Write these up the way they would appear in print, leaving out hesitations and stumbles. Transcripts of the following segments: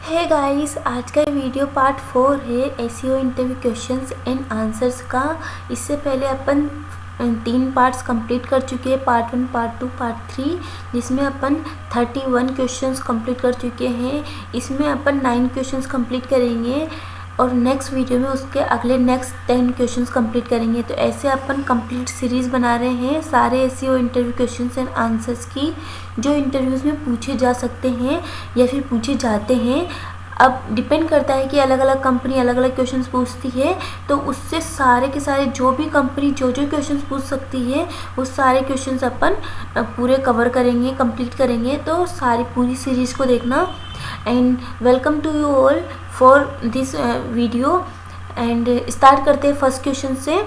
Hey guys, आज का video part 4 है SEO interview questions and answers का। इससे पहले अपन 3 पार्ट्स कंप्लीट कर चुके हैं, पार्ट 1, पार्ट 2, पार्ट 3, जिसमें अपन 31 क्वेश्चंस कंप्लीट कर चुके हैं। इसमें अपन 9 क्वेश्चंस कंप्लीट करेंगे और नेक्स्ट वीडियो में उसके अगले नेक्स्ट 10 क्वेश्चंस कंप्लीट करेंगे। तो ऐसे अपन कंप्लीट सीरीज़ बना रहे हैं सारे SEO interview questions and answers की, जो इंटरव्यूज़ में पूछे जा सकते हैं या फिर पूछे जाते हैं। अब डिपेंड करता है कि अलग अलग कंपनी अलग अलग क्वेश्चंस पूछती है, तो उससे सारे के सारे जो भी कंपनी जो जो क्वेश्चंस पूछ सकती है वो सारे क्वेश्चंस अपन पूरे कवर करेंगे, कंप्लीट करेंगे। तो सारी पूरी सीरीज़ को देखना। And welcome to you all for this video. And start करते हैं फर्स्ट क्वेश्चन से।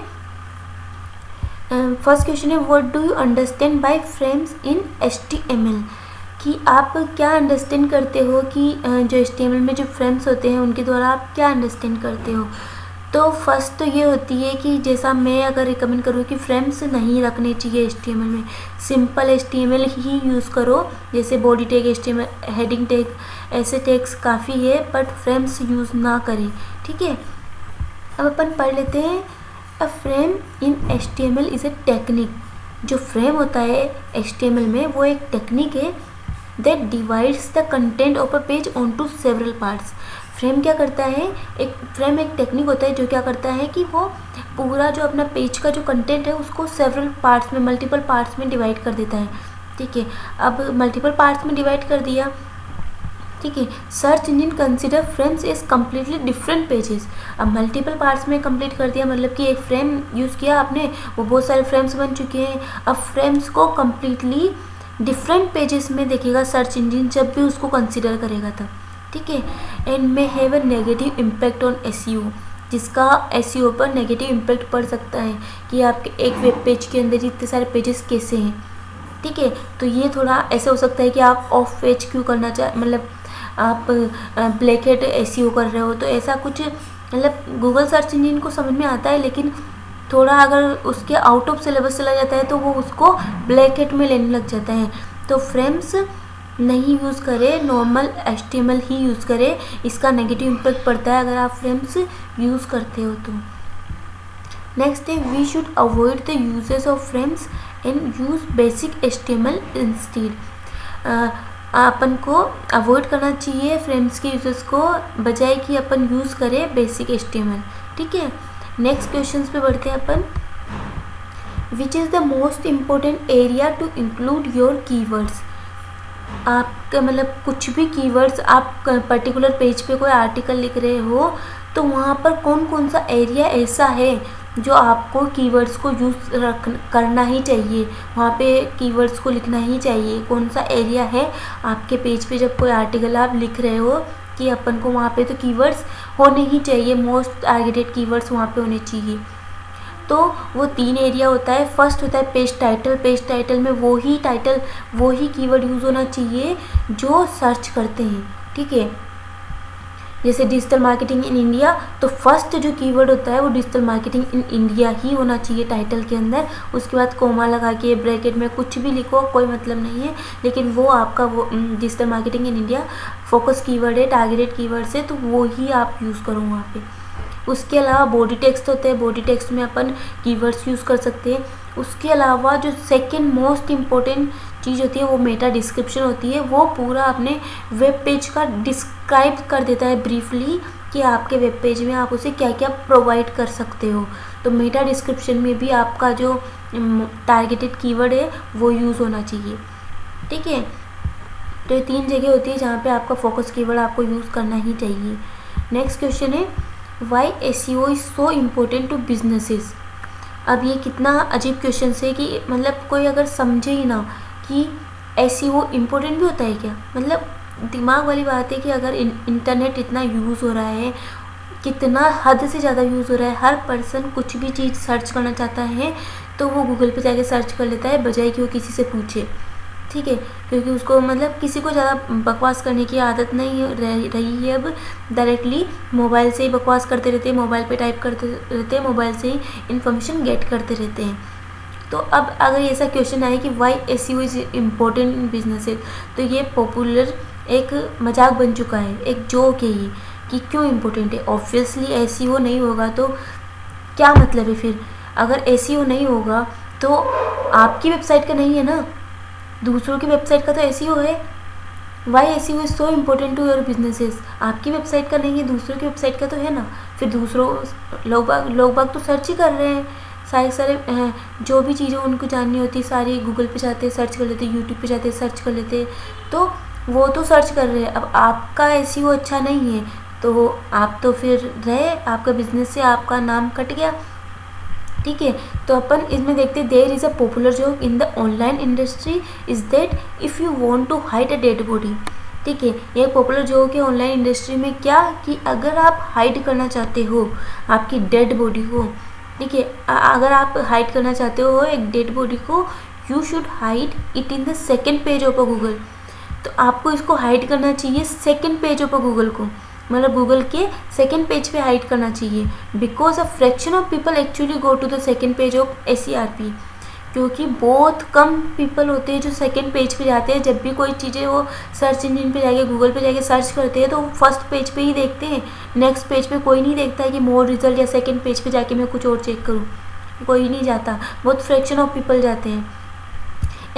फर्स्ट क्वेश्चन है, what do you understand by frames in HTML? कि आप क्या अंडरस्टैंड करते हो कि जो HTML में जो फ्रेम्स होते हैं उनके द्वारा आप क्या अंडरस्टैंड करते हो। तो फर्स्ट तो ये होती है कि जैसा मैं अगर रिकमेंड करूँ कि फ्रेम्स नहीं रखने चाहिए HTML में, सिंपल HTML ही यूज़ करो। जैसे body tag HTML, heading tag, ऐसे टैग्स काफ़ी है, बट फ्रेम्स यूज़ ना करें, ठीक है। अब अपन पढ़ लेते हैं। A frame in HTML is a technique. जो फ्रेम होता है HTML में वो एक टेक्निक है that divides the content of a page onto several parts। Frame क्या करता है, एक फ्रेम एक टेक्निक होता है जो क्या करता है कि वो पूरा जो अपना पेज का जो कंटेंट है उसको सेवरल पार्ट्स में, मल्टीपल पार्ट्स में डिवाइड कर देता है, ठीक है। अब मल्टीपल पार्ट्स में डिवाइड कर दिया, ठीक है। Search engine consider frames is completely different pages. अब मल्टीपल पार्ट्स में कंप्लीट कर दिया, मतलब कि एक फ्रेम यूज़ किया आपने, वो बहुत सारे फ्रेम्स बन चुके हैं। अब फ्रेम्स को कम्प्लीटली डिफरेंट पेजेस में देखेगा सर्च इंजन जब भी उसको कंसिडर करेगा तब, ठीक है। And may have a negative impact on SEO, जिसका SEO पर नेगेटिव इम्पैक्ट पड़ सकता है कि आपके एक वेब पेज के अंदर इतने सारे पेजेस कैसे हैं, ठीक है। तो ये थोड़ा ऐसे हो सकता है कि आप ऑफ पेज क्यों करना मतलब आप ब्लैक हेड SEO कर रहे हो, तो ऐसा कुछ, मतलब गूगल सर्च इंजन को समझ में आता है, लेकिन थोड़ा अगर उसके आउट ऑफ सिलेबस चला जाता है तो वो उसको ब्लैक हेड में लेने लग जाता है। तो फ्रेम्स नहीं यूज़ करें, नॉर्मल HTML ही यूज़ करें। इसका नेगेटिव इम्पैक्ट पड़ता है अगर आप फ्रेम्स यूज़ करते हो तो। नेक्स्ट है, we should avoid the uses of frames and use basic HTML instead. अपन को अवॉइड करना चाहिए फ्रेम्स के यूजेस को, बजाय कि अपन यूज़ करें बेसिक HTML, ठीक है। नेक्स्ट क्वेश्चन पे बढ़ते हैं अपन। Which is the most important area to include your keywords? आपका मतलब कुछ भी कीवर्ड्स आप पर्टिकुलर पेज पे कोई आर्टिकल लिख रहे हो तो वहाँ पर कौन कौन सा एरिया ऐसा है जो आपको कीवर्ड्स को यूज़ करना ही चाहिए, वहाँ पे कीवर्ड्स को लिखना ही चाहिए। कौन सा एरिया है आपके पेज पे जब कोई आर्टिकल आप लिख रहे हो कि अपन को वहाँ पे तो कीवर्ड्स होने ही चाहिए, मोस्ट टारगेटेड कीवर्ड्स वहाँ पे होने चाहिए। तो वो 3 एरिया होता है। फर्स्ट होता है पेज टाइटल। पेज टाइटल में वो ही कीवर्ड यूज़ होना चाहिए जो सर्च करते हैं, ठीक है। जैसे डिजिटल मार्केटिंग इन इंडिया, तो फर्स्ट जो कीवर्ड होता है वो डिजिटल मार्केटिंग इन इंडिया ही होना चाहिए टाइटल के अंदर। उसके बाद कोमा लगा के ब्रैकेट में कुछ भी लिखो, कोई मतलब नहीं है, लेकिन वो आपका वो digital marketing in India focus keyword है, टारगेटेड कीवर्ड से, तो वो ही आप यूज़ करो वहाँ पे। उसके अलावा बॉडी टेक्स्ट होते हैं, बॉडी टेक्स्ट में अपन कीवर्ड्स यूज़ कर सकते हैं। उसके अलावा जो सेकंड मोस्ट इम्पोर्टेंट चीज़ होती है वो मेटा डिस्क्रिप्शन होती है। वो पूरा अपने वेब पेज का डिस्क्राइब कर देता है ब्रीफली कि आपके वेब पेज में आप उसे क्या क्या प्रोवाइड कर सकते हो। तो मेटा डिस्क्रिप्शन में भी आपका जो टारगेटेड कीवर्ड है वो यूज़ होना चाहिए, ठीक है। तो ये 3 जगह होती है जहाँ पे आपका फोकस कीवर्ड आपको यूज़ करना ही चाहिए। नेक्स्ट क्वेश्चन है, why SEO is so important to businesses? अब ये कितना अजीब क्वेश्चन है कि मतलब कोई अगर समझे ही ना कि SEO इम्पोर्टेंट भी होता है क्या, मतलब दिमाग वाली बात है कि अगर इंटरनेट इतना यूज़ हो रहा है, कितना हद से ज़्यादा यूज़ हो रहा है, हर पर्सन कुछ भी चीज़ सर्च करना चाहता है तो वो गूगल पे जाके सर्च कर लेता है बजाय कि वो किसी से पूछे, ठीक है। क्योंकि उसको मतलब किसी को ज़्यादा बकवास करने की आदत नहीं रही है। अब डायरेक्टली मोबाइल से ही बकवास करते रहते हैं, मोबाइल पे टाइप करते रहते हैं, मोबाइल से ही इन्फॉर्मेशन गेट करते रहते हैं। तो अब अगर ऐसा क्वेश्चन आए कि why SEO is important in businesses, तो ये पॉपुलर एक मजाक बन चुका है, एक जोक है ये कि क्यों इम्पोर्टेंट है। ऑब्वियसली एसईओ नहीं होगा तो क्या मतलब है फिर? अगर एसईओ नहीं होगा तो आपकी वेबसाइट का नहीं है ना, दूसरों की वेबसाइट का तो एसईओ है। Why SEO is so important to your businesses? आपकी वेबसाइट का नहीं है, दूसरों की वेबसाइट का तो है ना। फिर दूसरों लोग बाग तो सर्च ही कर रहे हैं, सारे जो भी चीज़ें उनको जाननी होती सारी गूगल पे जाते हैं सर्च कर लेते, यूट्यूब पे जाते सर्च कर लेते, तो वो तो सर्च कर रहे हैं। अब आपका एसईओ अच्छा नहीं है तो आप तो फिर रहे, आपका बिजनेस से आपका नाम कट गया। ठीक है, तो अपन इसमें देखते हैं there is a popular joke in the online industry is that if you want to hide a dead body. ठीक है, ये पॉपुलर जोक है ऑनलाइन इंडस्ट्री में क्या कि अगर आप हाइड करना चाहते हो आपकी डेड बॉडी को, ठीक है, अगर आप हाइड करना चाहते हो एक डेड बॉडी को, you should hide it in the second page of a Google. तो आपको इसको हाइड करना चाहिए second page of a Google को, मतलब गूगल के सेकेंड पेज पे हाइड करना चाहिए। Because a fraction of people actually go to the second page of SERP, क्योंकि बहुत कम पीपल होते हैं जो सेकेंड पेज पे जाते हैं। जब भी कोई चीज़ें वो सर्च इंजन पे जाके गूगल पे जाके सर्च करते हैं तो फर्स्ट पेज पे ही देखते हैं, नेक्स्ट पेज पे कोई नहीं देखता है कि मोर रिजल्ट या सेकेंड पेज पे जाके मैं कुछ और चेक करूँ, कोई नहीं जाता, बहुत फ्रैक्शन ऑफ पीपल जाते हैं।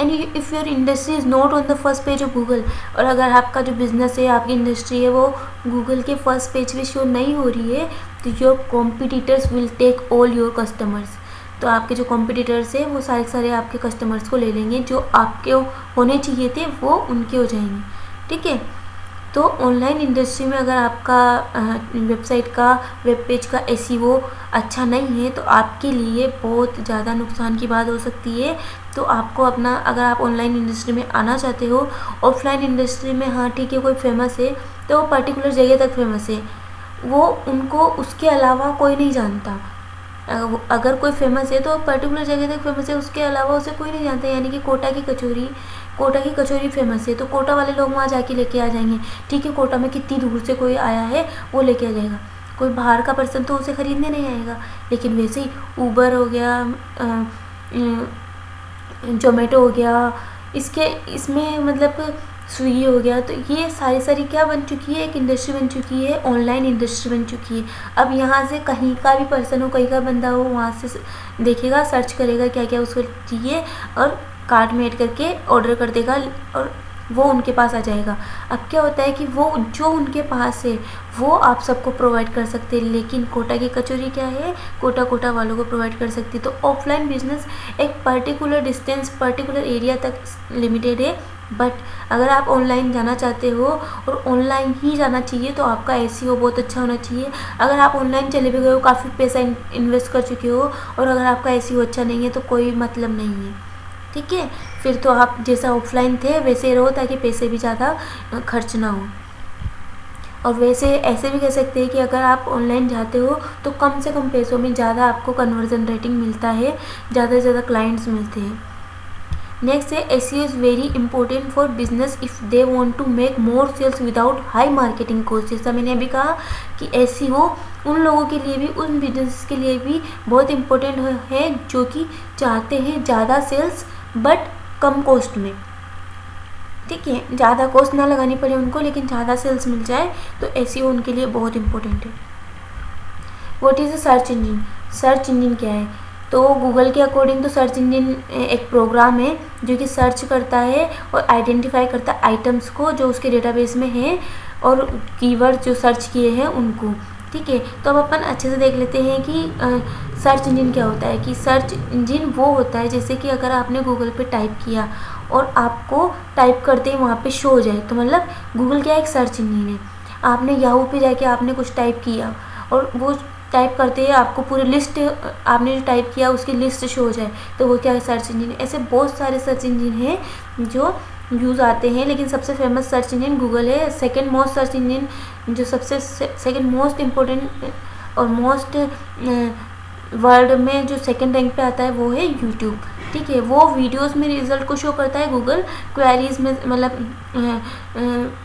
And if your industry is not on the first page of Google, और अगर आपका जो बिज़नेस है आपकी इंडस्ट्री है वो गूगल के फर्स्ट पेज पे शो नहीं हो रही है तो your competitors will take all your customers. तो आपके जो कॉम्पिटिटर्स है वो सारे आपके कस्टमर्स को ले लेंगे, जो आपके होने चाहिए थे वो उनके हो जाएंगे। ठीक है, तो ऑनलाइन इंडस्ट्री में अगर आपका वेबसाइट का वेब पेज का SEO अच्छा नहीं है तो आपके लिए बहुत ज़्यादा नुकसान की बात हो सकती है। तो आपको अपना, अगर आप ऑनलाइन इंडस्ट्री में आना चाहते हो, ऑफलाइन इंडस्ट्री में हाँ ठीक है कोई फेमस है तो वो पर्टिकुलर जगह तक फेमस है, वो उनको उसके अलावा कोई नहीं जानता। अगर कोई फेमस है तो पर्टिकुलर जगह तक फेमस है, उसके अलावा उसे कोई नहीं जानता। यानी कि कोटा की कचौरी फेमस है तो कोटा वाले लोग वहाँ जाके लेके आ जाएंगे। ठीक है, कोटा में कितनी दूर से कोई आया है वो लेके आ जाएगा, कोई बाहर का पर्सन तो उसे ख़रीदने नहीं आएगा। लेकिन वैसे ही ऊबर हो गया, जोमेटो हो गया, इसमें मतलब स्विगी हो गया, तो ये सारी क्या बन चुकी है, एक इंडस्ट्री बन चुकी है, ऑनलाइन इंडस्ट्री बन चुकी है। अब यहाँ से कहीं का भी पर्सन हो, कहीं का बंदा हो, वहाँ से देखेगा, सर्च करेगा क्या क्या उसको चाहिए और कार्ट में ऐड करके ऑर्डर कर देगा और वो उनके पास आ जाएगा। अब क्या होता है कि वो जो उनके पास है वो आप सबको प्रोवाइड कर सकते हैं, लेकिन कोटा की कचौरी क्या है, कोटा वालों को प्रोवाइड कर सकती है। तो ऑफलाइन बिजनेस एक पर्टिकुलर डिस्टेंस, पर्टिकुलर एरिया तक लिमिटेड है। बट अगर आप ऑनलाइन जाना चाहते हो और ऑनलाइन ही जाना चाहिए तो आपका SEO बहुत अच्छा होना चाहिए। अगर आप ऑनलाइन चले भी गए हो, काफ़ी पैसा इन्वेस्ट कर चुके हो और अगर आपका SEO अच्छा नहीं है तो कोई मतलब नहीं है। ठीक है, फिर तो आप जैसा ऑफलाइन थे वैसे रहो ताकि पैसे भी ज़्यादा खर्च ना हो। और वैसे ऐसे भी कह सकते हैं कि अगर आप ऑनलाइन जाते हो तो कम से कम पैसों में ज़्यादा आपको कन्वर्जन रेटिंग मिलता है, ज़्यादा से ज़्यादा क्लाइंट्स मिलते हैं। नेक्स्ट है SEO is very important for business if they want to make more sales without high marketing cost. जैसा मैंने अभी कहा कि SEO उन लोगों के लिए भी, उन बिजनेस के लिए भी बहुत इम्पोर्टेंट है जो कि चाहते हैं ज़्यादा सेल्स बट कम कॉस्ट में। ठीक है, ज़्यादा कॉस्ट ना लगानी पड़े उनको लेकिन ज़्यादा सेल्स मिल जाए, तो SEO उनके लिए बहुत इम्पोर्टेंट है। What is a search engine? Search engine क्या है? तो गूगल के अकॉर्डिंग तो सर्च इंजन एक प्रोग्राम है जो कि सर्च करता है और आइडेंटिफाई करता है आइटम्स को जो उसके डेटाबेस में हैं और कीवर्ड जो सर्च किए हैं उनको। ठीक है, तो अब अपन अच्छे से देख लेते हैं कि सर्च इंजन क्या होता है। कि सर्च इंजन वो होता है जैसे कि अगर आपने गूगल पे टाइप किया और आपको टाइप करते ही वहाँ पे शो हो जाए, तो मतलब गूगल क्या एक सर्च इंजन है। आपने याहू पे जाके आपने कुछ टाइप किया और वो टाइप करते ही आपको पूरी लिस्ट, आपने जो टाइप किया उसकी लिस्ट शो हो जाए, तो वो क्या है, सर्च इंजन है। ऐसे बहुत सारे सर्च इंजन हैं जो यूज़ आते हैं, लेकिन सबसे फेमस सर्च इंजन गूगल है। सेकंड मोस्ट सर्च इंजन जो सबसे सेकंड मोस्ट इम्पोर्टेंट और मोस्ट वर्ल्ड में जो सेकंड रैंक पे आता है वो है यूट्यूब। ठीक है, वो वीडियोस में रिजल्ट को शो करता है, गूगल क्वेरीज में मतलब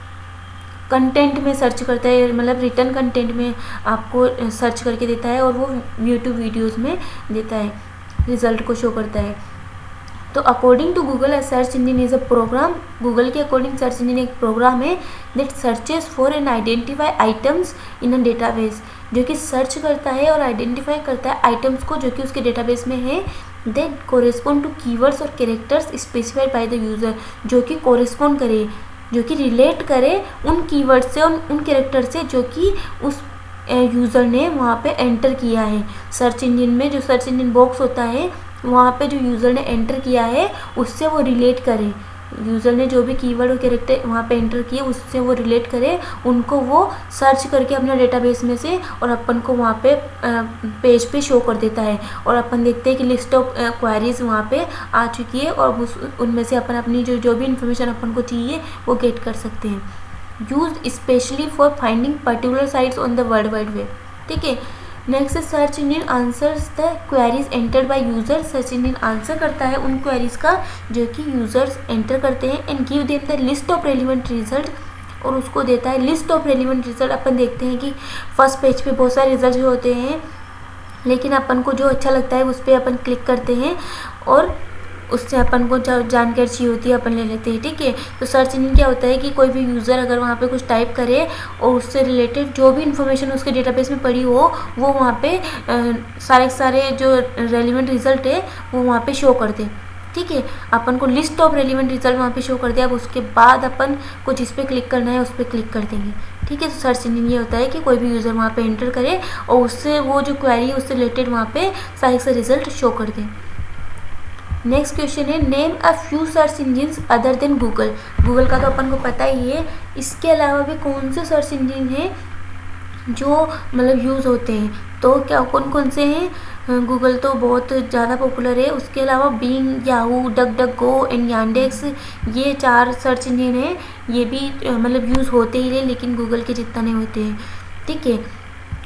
कंटेंट में सर्च करता है, मतलब रिटर्न कंटेंट में आपको सर्च करके देता है और वो यूट्यूब वीडियोस में देता है, रिज़ल्ट को शो करता है। तो according to Google a search engine is a program, Google के अकॉर्डिंग सर्च इंजन एक प्रोग्राम है that searches for and identify items in a database, जो कि सर्च करता है और आइडेंटिफाई करता है आइटम्स को जो कि उसके डेटाबेस में है, दैट कोरेस्पॉन्ड टू कीवर्ड्स और characters specified by the user, जो कि कोरेस्पॉन्ड करे, जो कि रिलेट करे उन कीवर्ड से, उन कैरेक्टर से जो कि उस यूज़र ने वहाँ पे एंटर किया है। सर्च इंजन में जो सर्च इंजन बॉक्स होता है वहाँ पे जो यूज़र ने एंटर किया है उससे वो रिलेट करे, यूज़र ने जो भी कीवर्ड और कैरेक्टर वहाँ पे एंटर किए उससे वो रिलेट करे, उनको वो सर्च करके अपने डेटाबेस में से और अपन को वहाँ पे पेज पे शो कर देता है। और अपन देखते हैं कि लिस्ट ऑफ क्वेरीज वहाँ पे आ चुकी है और उनमें से अपन अपनी जो भी इंफॉर्मेशन अपन को चाहिए वो गेट कर सकते हैं। Use specially for finding particular sites on the world wide web. ठीक है, next search engine answers the queries entered by user, search engine answer करता है उन क्वेरीज का जो कि यूजर्स एंटर करते हैं, and give them the list of relevant result, और उसको देता है लिस्ट ऑफ रेलिवेंट रिजल्ट। अपन देखते हैं कि फर्स्ट पेज पे बहुत सारे रिजल्ट होते हैं, लेकिन अपन को जो अच्छा लगता है उस पर अपन क्लिक करते हैं और उससे अपन को जब जानकारी चाहिए होती है अपन ले लेते हैं। ठीक है, तो सर्च इंजन क्या होता है कि कोई भी यूज़र अगर वहाँ पे कुछ टाइप करे और उससे रिलेटेड जो भी इन्फॉर्मेशन उसके डेटाबेस में पड़ी हो वो वहाँ पे सारे जो रेलिवेंट रिजल्ट है वो वहाँ पे शो कर दे। ठीक है, अपन को लिस्ट ऑफ रेलिवेंट रिजल्ट वहाँ पे शो कर दे। अब उसके बाद अपन को जिस पे क्लिक करना है उस पर क्लिक कर देंगे। ठीक है, तो सर्च इंजन ये होता है कि कोई भी यूज़र वहाँ पे एंटर करे और उससे वो जो क्वेरी है उससे रिलेटेड वहाँ पे सारे रिजल्ट शो कर दे। नेक्स्ट क्वेश्चन है name a few search engines other than Google. Google का तो अपन को पता ही है, इसके अलावा भी कौन से सर्च इंजिन हैं जो मतलब यूज़ होते हैं, तो क्या कौन कौन से हैं। गूगल तो बहुत ज़्यादा पॉपुलर है, उसके अलावा Bing, Yahoo, DuckDuckGo and Yandex, ये 4 सर्च इंजिन हैं, ये भी मतलब यूज़ होते ही है लेकिन गूगल के जितना नहीं होते हैं। ठीक है,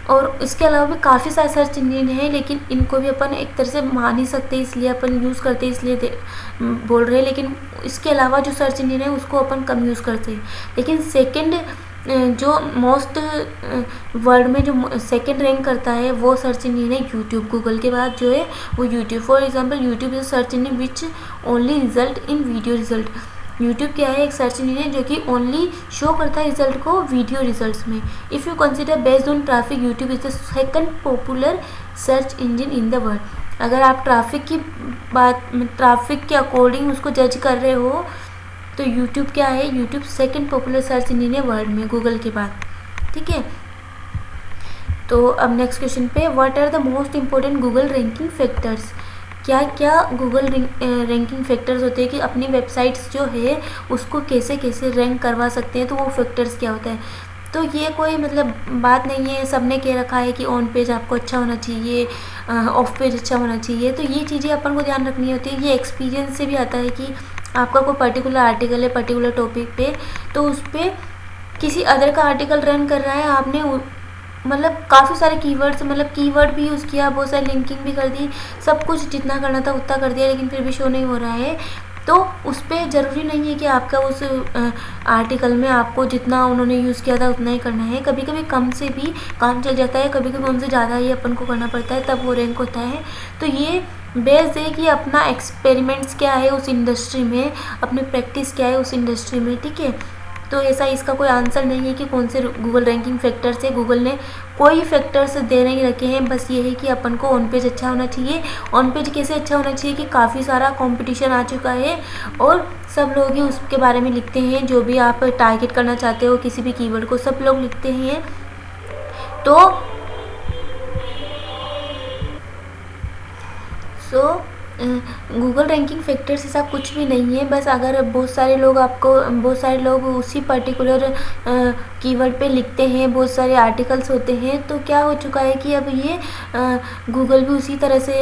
और इसके अलावा भी काफ़ी सारे सर्च इंजन हैं लेकिन इनको भी अपन एक तरह से मान ही सकते हैं, इसलिए अपन यूज़ करते हैं, इसलिए बोल रहे हैं। लेकिन इसके अलावा जो सर्च इंजन है उसको अपन कम यूज़ करते हैं। लेकिन सेकंड जो मोस्ट वर्ल्ड में जो सेकंड रैंक करता है वो सर्च इंजन है यूट्यूब। गूगल के बाद जो है वो YouTube. For example YouTube is search engine which only result in video result. YouTube क्या है, एक सर्च इंजन है जो कि ओनली शो करता है रिजल्ट को वीडियो रिजल्ट्स में। If you consider based on traffic, YouTube is the second popular search engine in the world. अगर आप ट्रैफिक की बात, ट्रैफिक के अकॉर्डिंग उसको जज कर रहे हो तो यूट्यूब क्या है, YouTube second popular search engine है वर्ल्ड में गूगल के बाद। ठीक है, तो अब नेक्स्ट क्वेश्चन पे, what are the most important Google ranking factors. क्या क्या गूगल रैंकिंग फैक्टर्स होते हैं कि अपनी वेबसाइट्स जो है उसको कैसे कैसे रैंक करवा सकते हैं, तो वो फैक्टर्स क्या होता है। तो ये कोई मतलब बात नहीं है, सबने कह रखा है कि ऑन पेज आपको अच्छा होना चाहिए, ऑफ पेज अच्छा होना चाहिए, तो ये चीज़ें अपन को ध्यान रखनी होती है। ये एक्सपीरियंस से भी आता है कि आपका कोई पर्टिकुलर आर्टिकल है पर्टिकुलर टॉपिक पे, तो उस पर किसी अदर का आर्टिकल रन कर रहा है, आपने मतलब काफ़ी सारे कीवर्ड्स, मतलब कीवर्ड भी यूज़ किया, बहुत सारी लिंकिंग भी कर दी, सब कुछ जितना करना था उतना कर दिया, लेकिन फिर भी शो नहीं हो रहा है, तो उस पर ज़रूरी नहीं है कि आपका उस आर्टिकल में आपको जितना उन्होंने यूज़ किया था उतना ही करना है। कभी कभी कम से भी काम चल जाता है, कभी कभी उनसे ज़्यादा ही अपन को करना पड़ता है, तब वो रैंक होता है। तो ये बेस्ड है कि अपना एक्सपेरिमेंट्स क्या है उस इंडस्ट्री में, अपनी प्रैक्टिस क्या है उस इंडस्ट्री में। ठीक है, तो ऐसा इसका कोई आंसर नहीं है कि कौन से गूगल रैंकिंग फैक्टर्स है, गूगल ने कोई फैक्टर्स दे नहीं रखे हैं, बस ये है कि अपन को ऑन पेज अच्छा होना चाहिए। ऑन पेज कैसे अच्छा होना चाहिए कि काफ़ी सारा कंपटीशन आ चुका है और सब लोग ही उसके बारे में लिखते हैं, जो भी आप टारगेट करना चाहते हो किसी भी कीवर्ड को सब लोग लिखते हैं। तो गूगल रैंकिंग फैक्टर्स ऐसा कुछ भी नहीं है, बस अगर बहुत सारे लोग उसी पर्टिकुलर कीवर्ड पे लिखते हैं, बहुत सारे आर्टिकल्स होते हैं, तो क्या हो चुका है कि अब ये गूगल भी उसी तरह से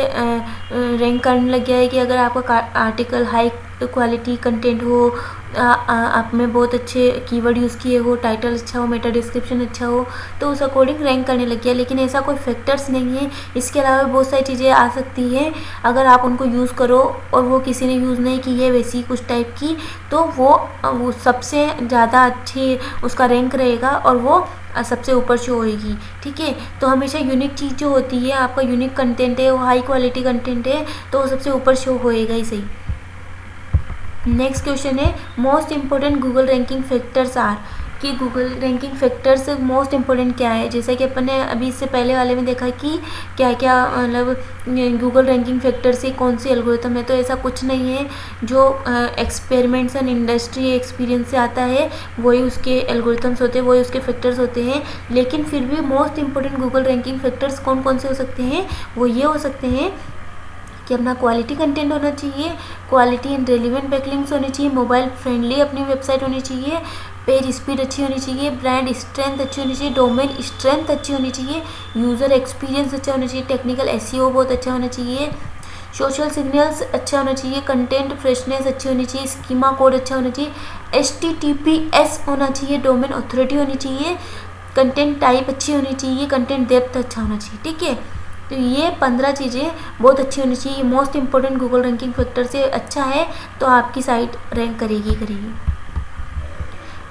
रैंक करने लग गया है कि अगर आपका आर्टिकल हाई क्वालिटी कंटेंट हो, आप में बहुत अच्छे कीवर्ड यूज़ किए हो, टाइटल अच्छा हो, मेटा डिस्क्रिप्शन अच्छा हो, तो उस अकॉर्डिंग रैंक करने लग गया। लेकिन ऐसा कोई फैक्टर्स नहीं है, इसके अलावा बहुत सारी चीज़ें आ सकती हैं, अगर आप उनको यूज़ करो और वो किसी ने यूज़ नहीं की है वैसी कुछ टाइप की, तो वो सबसे ज़्यादा अच्छी उसका रैंक रहेगा और वो सबसे ऊपर शो होएगी। ठीक है, तो हमेशा यूनिक चीज़ जो होती है, आपका यूनिक कंटेंट है, वो हाई क्वालिटी कंटेंट है, तो वो सबसे ऊपर शो होएगा ही सही। नेक्स्ट क्वेश्चन है most important Google ranking factors are, कि Google ranking factors most important क्या है। जैसा कि अपन ने अभी इससे पहले वाले में देखा कि क्या क्या मतलब गूगल रैंकिंग फैक्टर से कौन सी एल्गोरिथम है, तो ऐसा कुछ नहीं है। जो एक्सपेरिमेंट्स एंड इंडस्ट्री एक्सपीरियंस से आता है वही उसके एल्गोरिथम्स होते हैं, वही उसके फैक्टर्स होते हैं। लेकिन फिर भी most important Google ranking factors कौन कौन से हो सकते हैं, वो ये हो सकते हैं कि अपना क्वालिटी कंटेंट होना चाहिए, क्वालिटी एंड रेलिवेंट बैकलिंक्स होनी चाहिए, मोबाइल फ्रेंडली अपनी वेबसाइट होनी चाहिए, पेज स्पीड अच्छी होनी चाहिए, ब्रांड स्ट्रेंथ अच्छी होनी चाहिए, डोमेन स्ट्रेंथ अच्छी होनी चाहिए, यूज़र एक्सपीरियंस अच्छा होना चाहिए, टेक्निकल एसईओ बहुत अच्छा होना चाहिए, सोशल सिग्नल्स अच्छा होना चाहिए, कंटेंट फ्रेशनेस अच्छी होनी चाहिए, स्कीमा कोड अच्छा होना चाहिए, HTTPS होना चाहिए, डोमेन अथॉरिटी होनी चाहिए, कंटेंट टाइप अच्छी होनी चाहिए, कंटेंट डेप्थ अच्छा होना चाहिए। ठीक है, तो ये 15 चीज़ें बहुत अच्छी होनी चाहिए। Most important Google ranking factor से अच्छा है तो आपकी साइट रैंक करेगी।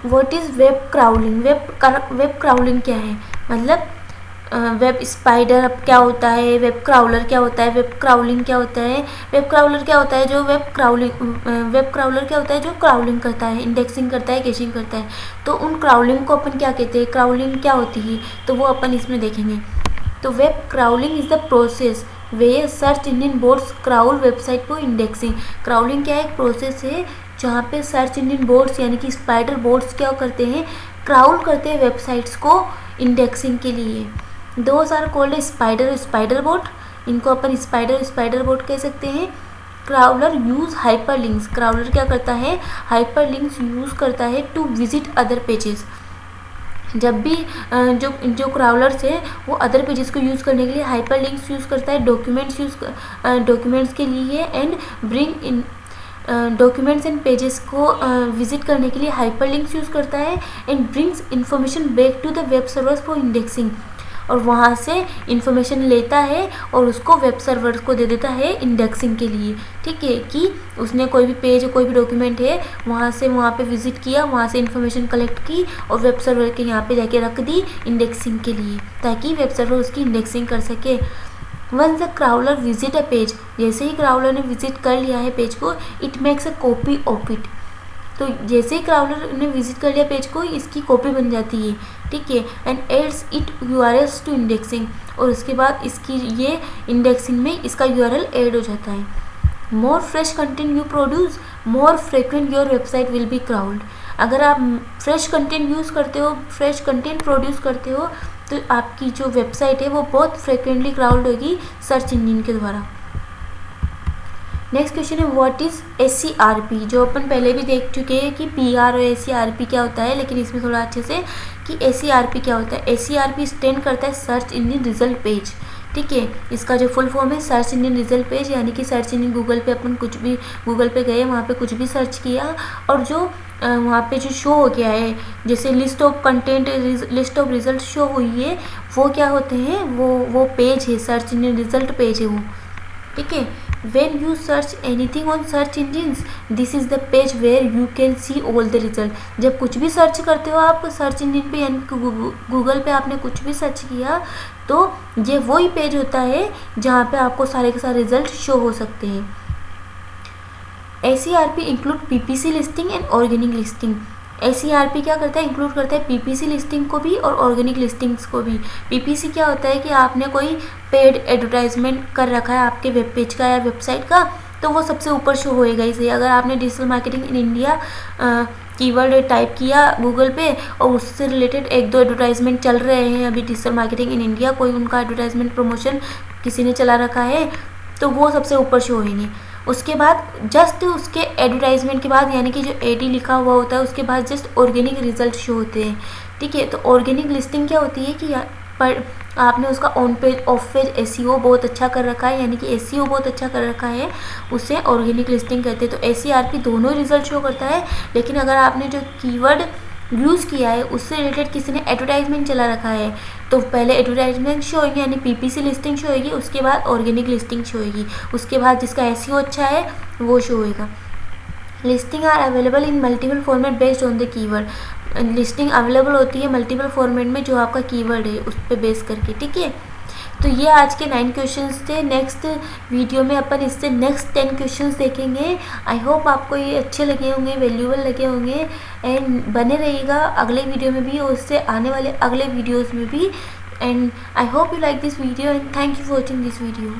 What is web crawling? Web crawling क्या है? मतलब वेब स्पाइडर अब क्या होता है, वेब क्राउलर क्या होता है, वेब क्राउलिंग क्या होता है। वेब क्राउलर क्या होता है? वेब क्राउलर क्या होता है? जो क्राउलिंग करता है, इंडेक्सिंग करता है, कैशिंग करता है। तो उन क्राउलिंग को अपन क्या कहते हैं, क्राउलिंग क्या होती है, तो वो अपन इसमें देखेंगे। तो web crawling is the process way search engine boards crawl website को इंडेक्सिंग। क्राउलिंग क्या है? एक प्रोसेस है जहाँ पे सर्च इंजन बोर्ड्स यानी कि स्पाइडर बोर्ड्स क्या करते हैं, क्राउल करते हैं वेबसाइट्स को इंडेक्सिंग के लिए। Those are called spider board, इनको अपन स्पाइडर बोर्ड कह सकते हैं। Crawler use hyperlinks, crawler क्या करता है, हाइपर लिंक्स यूज करता है टू विजिट अदर पेजेस। जब भी जो क्राउलर्स है वो अदर पेजेस को यूज़ करने के लिए हाइपर लिंक्स यूज़ करता है, डॉक्यूमेंट्स के लिए and bring in documents and pages को विजिट करने के लिए हाइपर लिंक्स यूज़ करता है and brings information back to the web servers for indexing. और वहाँ से इन्फॉर्मेशन लेता है और उसको वेब सर्वर को दे देता है इंडेक्सिंग के लिए। ठीक है, कि उसने कोई भी पेज कोई भी डॉक्यूमेंट है वहाँ पे विजिट किया, वहाँ से इन्फॉर्मेशन कलेक्ट की और वेब सर्वर के यहाँ पे जाके रख दी इंडेक्सिंग के लिए, ताकि वेब सर्वर उसकी इंडेक्सिंग कर सके। Once the crawler visit a page, जैसे ही क्राउलर ने विजिट कर लिया है पेज को, it makes a copy of it. तो जैसे ही क्राउलर ने विजिट कर लिया पेज को, इसकी कॉपी बन जाती है। ठीक है, and adds it URLs to indexing, और उसके बाद इसकी ये इंडेक्सिंग में इसका URL ऐड हो जाता है। More fresh content you produce, more frequent your website will be crawled. अगर आप फ्रेश कंटेंट यूज़ करते हो, फ्रेश कंटेंट प्रोड्यूस करते हो, तो आपकी जो वेबसाइट है वो बहुत फ्रिक्वेंटली क्राउल्ड होगी सर्च इंजन के द्वारा। नेक्स्ट क्वेश्चन है व्हाट इज़ SCRP, जो अपन पहले भी देख चुके हैं कि PR और SCRP क्या होता है, लेकिन इसमें थोड़ा अच्छे से कि SCRP क्या होता है। SCRP स्टैंड करता है सर्च इंजन रिजल्ट पेज। ठीक है, इसका जो फुल फॉर्म है सर्च इंजन रिजल्ट पेज, यानी कि सर्च इंजन गूगल पे अपन कुछ भी गूगल पे गए, वहाँ पे कुछ भी सर्च किया और जो वहाँ पे जो शो हो गया है, जैसे list of content, list of result show हुई है, वो क्या होते हैं, वो पेज है, सर्च इंजन रिजल्ट पेज है वो। ठीक है, when you search anything on search engines, this is the page where you can see all the result। जब कुछ भी सर्च करते हो आप सर्च इंजन पे, यानी कि गूगल पे आपने कुछ भी सर्च किया, तो ये वही पेज होता है जहाँ पे आपको सारे के सारे रिजल्ट शो हो सकते हैं। SCRP include PPC listing and organic listing. SCRP क्या करता है, इंक्लूड करता है PPC लिस्टिंग को भी और ऑर्गेनिक लिस्टिंग्स को भी। PPC क्या होता है कि आपने कोई पेड एडवर्टाइजमेंट कर रखा है आपके वेब पेज का या वेबसाइट का, तो वो सबसे ऊपर शो होएगा इसे। अगर आपने digital marketing in India keyword type किया गूगल पे और उससे रिलेटेड 1-2 एडवर्टाइजमेंट चल रहे हैं अभी डिजिटल मार्केटिंग इन इंडिया, कोई उनका एडवर्टाइजमेंट प्रमोशन किसी ने चला रखा है, तो वो सबसे ऊपर शो होंगे। उसके बाद जस्ट उसके एडवर्टाइजमेंट के बाद, यानी कि जो AD लिखा हुआ होता है उसके बाद जस्ट ऑर्गेनिक रिजल्ट शो होते हैं। ठीक है, तो ऑर्गेनिक लिस्टिंग क्या होती है कि पर आपने उसका on page of page SEO बहुत अच्छा कर रखा है, यानी कि SEO बहुत अच्छा कर रखा है, उसे ऑर्गेनिक लिस्टिंग कहते हैं। तो SCRP दोनों रिजल्ट शो करता है, लेकिन अगर आपने जो कीवर्ड यूज़ किया है उससे रिलेटेड किसी ने एडवर्टाइजमेंट चला रखा है, तो पहले एडवर्टाइजमेंट शो होगी यानी PPC लिस्टिंग शो होगी, उसके बाद ऑर्गेनिक लिस्टिंग शो होगी, उसके बाद जिसका SEO अच्छा है वो शो होएगा। Listing are available in multiple format based on the keyword. Listing available होती है मल्टीपल फॉर्मेट में जो आपका कीवर्ड है उस पर बेस करके। ठीक है, तो ये आज के 9 क्वेश्चंस थे। नेक्स्ट वीडियो में अपन इससे नेक्स्ट 10 क्वेश्चंस देखेंगे। आई होप आपको ये अच्छे लगे होंगे, वैल्यूएबल लगे होंगे, एंड बने रहिएगा अगले वीडियो में भी और उससे आने वाले अगले वीडियोज़ में भी। And I hope you like this video and thank you for watching this video.